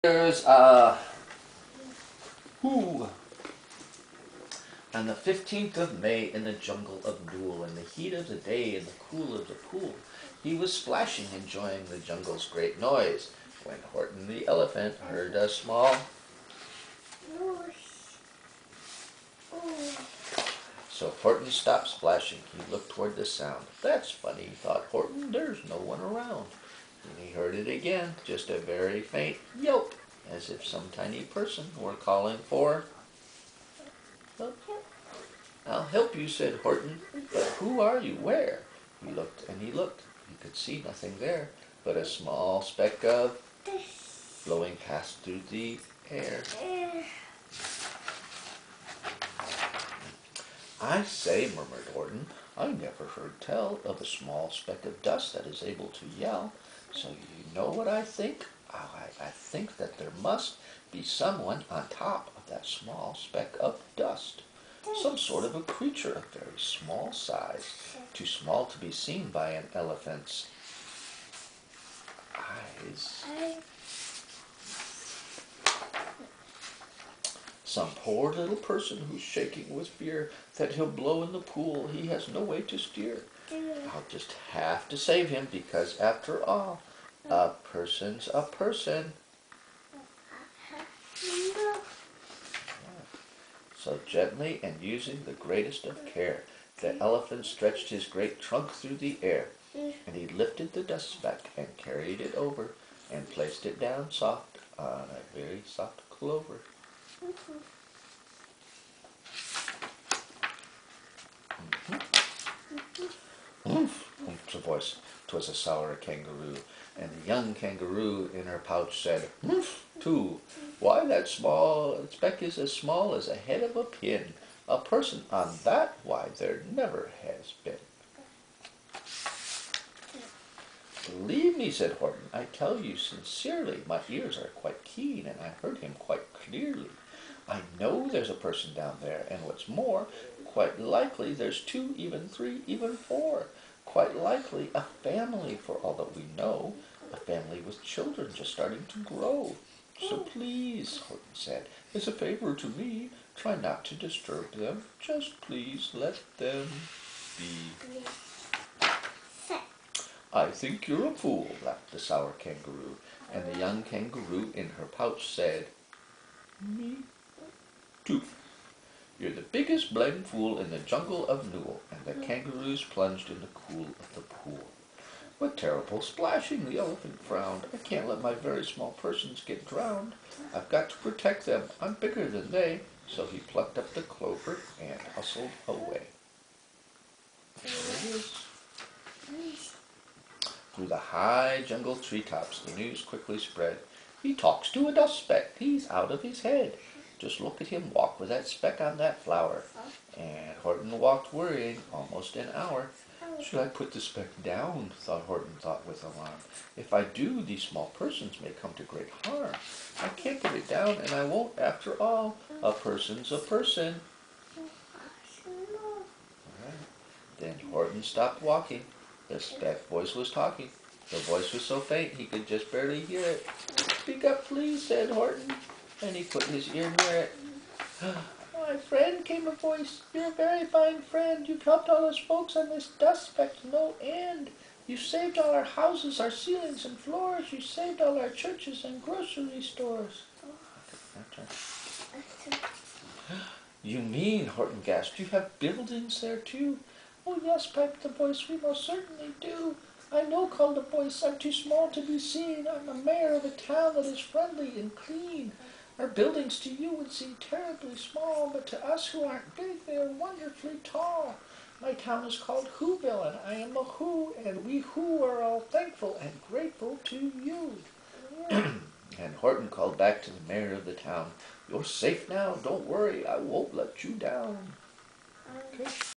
There's who on the 15th of May in the jungle of Nool, in the heat of the day, in the cool of the pool, he was splashing, enjoying the jungle's great noise, when Horton the elephant heard a small. So Horton stopped splashing. He looked toward the sound. That's funny, thought Horton. There's no one around. And he heard it again, just a very faint yelp, as if some tiny person were calling for help. I'll help you, said Horton, but who are you? Where? He looked and he looked. He could see nothing there but a small speck of blowing past through the air. I say, murmured Horton, I never heard tell of a small speck of dust that is able to yell. So you know what I think? I think that there must be someone on top of that small speck of dust. Some sort of a creature of very small size, too small to be seen by an elephant's eyes. Some poor little person who's shaking with fear that he'll blow in the pool he has no way to steer. I'll just have to save him because, after all, a person's a person. So gently and using the greatest of care, the elephant stretched his great trunk through the air, and he lifted the dust speck and carried it over and placed it down soft on a very soft clover. Oomph, oomphed a voice. 'Twas a sour kangaroo, and the young kangaroo in her pouch said, oomph, too. Why, that small speck is as small as a head of a pin. A person on that, why, there never has been. Believe me, said Horton, I tell you sincerely, my ears are quite keen, and I heard him quite clearly. I know there's a person down there, and what's more, quite likely there's 2, even 3, even 4. Quite likely a family, for all that we know, a family with children just starting to grow. So please, Horton said, as a favor to me, try not to disturb them. Just please let them be. I think you're a fool, laughed the sour kangaroo, and the young kangaroo in her pouch said, me too. You're the biggest blame fool in the jungle of Nool, and the kangaroos plunged in the cool of the pool. What terrible splashing, the elephant frowned. I can't let my very small persons get drowned. I've got to protect them. I'm bigger than they. So he plucked up the clover and hustled away. There it is. Through the high jungle treetops, the news quickly spread. He talks to a dust speck. He's out of his head. Just look at him walk with that speck on that flower. And Horton walked worrying almost an hour. Should I put the speck down? Horton thought with alarm. If I do, these small persons may come to great harm. I can't put it down, and I won't after all. A person's a person. Then Horton stopped walking. The speck voice was talking. The voice was so faint he could just barely hear it. Speak up, please, said Horton, and he put his ear near it. My friend, came a voice, you're a very fine friend. You've helped all us folks on this dust speck to no end. You saved all our houses, our ceilings and floors. You saved all our churches and grocery stores. You mean, Horton gasped, you have buildings there too? Oh yes, piped the voice, we most certainly do. I know, called the voice, I'm too small to be seen. I'm the mayor of a town that is friendly and clean. Our buildings to you would seem terribly small, but to us who aren't big, they are wonderfully tall. My town is called Whoville, and I am a Who, and we Who are all thankful and grateful to you. And Horton called back to the mayor of the town, you're safe now, don't worry, I won't let you down. Okay.